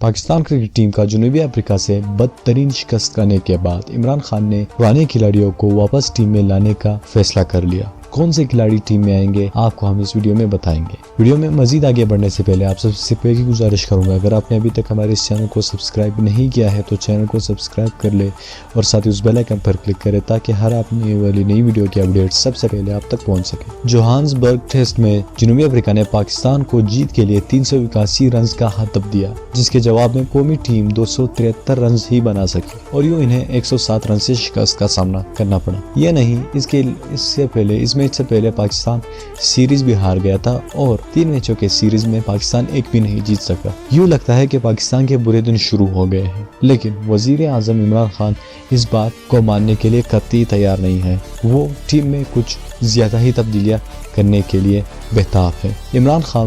Pakistan cricket team کا جنوبی افریقہ سے بدترین شکست کرنے کے بعد عمران خان نے پرانے کھلاڑیوں کو واپس ٹیم میں لانے کا فیصلہ کر لیا۔ کون سے کھلاڑی ٹیم میں آئیں گے آپ کو ہم اس ویڈیو میں بتائیں گے۔ ویڈیو میں مزید آگے بڑھنے سے پہلے آپ سب سے پہلی گزارش کروں گا، اگر آپ نے ابھی تک ہمارے اس چینل کو سبسکرائب نہیں کیا ہے تو چینل کو سبسکرائب کر لے اور ساتھ ہی اس بیل آئیکن پر کلک کرے تاکہ ہر آنے والی نئی ویڈیو کی اپڈیٹ سب سے پہلے آپ تک پہنچ سکے۔ جوہانسبرگ ٹیسٹ میں جنوبی افریقہ نے پاکستان کو جیت کے لیے 381 رنز کا ہدف دیا، جس کے جواب میں قومی ٹیم 273 رنز ہی بنا سکی اور یوں انہیں 107 رن سے شکست کا سامنا کرنا پڑا۔ یہ نہیں، اس میچ سے پہلے پاکستان سیریز بھی ہار گیا تھا اور 3 میچوں کے سیریز میں پاکستان ایک بھی نہیں جیت سکا۔ یوں لگتا ہے کہ پاکستان کے برے دن شروع ہو گئے ہیں، لیکن وزیر اعظم عمران خان اس بات کو ماننے کے لیے قطعی تیار نہیں ہے۔ وہ ٹیم میں کچھ زیادہ ہی تبدیلیاں کرنے کے لیے بہتاب ہے۔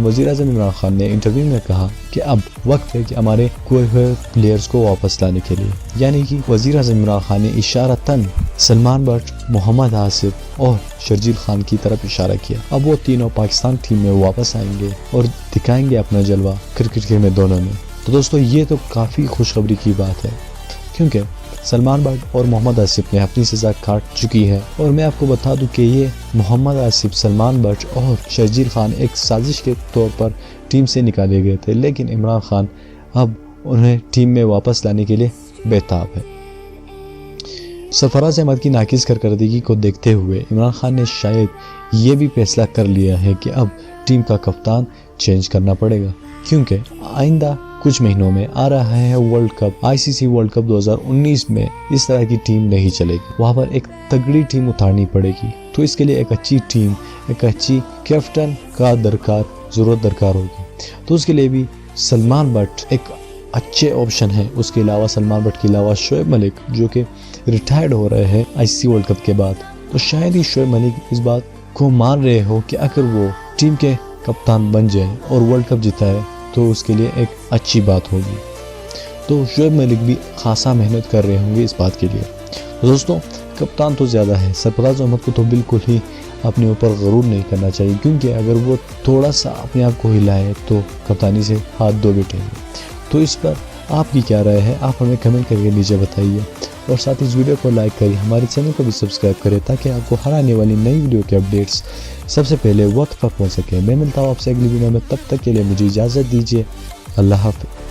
وزیر اعظم عمران خان نے انٹرویو میں کہا کہ اب وقت ہے کہ ہمارے کھوئے ہوئے پلیئرز کو واپس لانے کے لیے، یعنی کہ وزیر اعظم عمران خان نے اشارتاً سلمان بٹ، محمد آصف اور شرجیل خان کی طرف اشارہ کیا۔ اب وہ تینوں پاکستان ٹیم میں واپس آئیں گے اور دکھائیں گے اپنا جلوہ کرکٹ کے میدانوں میں۔ تو دوستو، یہ تو کافی خوشخبری کی بات ہے، کیونکہ سلمان بٹ اور محمد آصف نے اپنی سزا کاٹ چکی ہے، اور میں آپ کو بتا دوں کہ یہ محمد آصف، سلمان بٹ اور شرجیل خان ایک سازش کے طور پر ٹیم سے نکالے گئے تھے، لیکن عمران خان اب انہیں ٹیم میں واپس لانے کے لیے بہتاب ہے۔ سرفراز احمد کی ناقص کارکردگی کو دیکھتے ہوئے عمران خان نے شاید یہ بھی فیصلہ کر لیا ہے کہ اب ٹیم کا کپتان چینج کرنا پڑے گا، کیونکہ آئندہ کچھ مہینوں میں آ رہا ہے world cup, ICC world cup 2019 میں اس طرح کی ٹیم نہیں چلے گی، وہاں پر ایک تگڑی ٹیم اتارنی پڑے گی۔ تو اس کے لیے ایک اچھی ٹیم، ایک اچھی کیپٹن کا ضرورت درکار ہوگی۔ تو اس کے لیے بھی سلمان بٹ ایک اچھے آپشن ہے۔ اس کے علاوہ سلمان بٹ کے علاوہ شعیب ملک، جو کہ ریٹائرڈ ہو رہے ہیں ICC ورلڈ کپ کے بعد، تو شاید ہی شعیب ملک اس بات کو مان رہے ہو کہ اگر وہ ٹیم کے کپتان بن جائے اور ورلڈ کپ جتائے تو اس کے لیے ایک اچھی بات ہوگی۔ تو شعیب ملک بھی خاصا محنت کر رہے ہوں گے اس بات کے لیے۔ دوستوں، کپتان تو زیادہ ہے، سرفراز احمد کو تو بالکل ہی اپنے اوپر غرور نہیں کرنا چاہیے، کیونکہ اگر وہ تھوڑا سا اپنے آپ کو ہلائے تو کپتانی سے ہاتھ دھو بیٹھیں گے۔ تو اس پر آپ کی کیا رائے ہے، آپ ہمیں کمنٹ کر کے نیچے بتائیے، اور ساتھ اس ویڈیو کو لائک کریے، ہمارے چینل کو بھی سبسکرائب کریں تاکہ آپ کو ہر آنے والی نئی ویڈیو کے اپڈیٹس سب سے پہلے وقت پر پہنچ سکے۔ میں ملتا ہوں آپ سے اگلی ویڈیو میں، تب تک کے لیے مجھے اجازت دیجیے۔ اللہ حافظ۔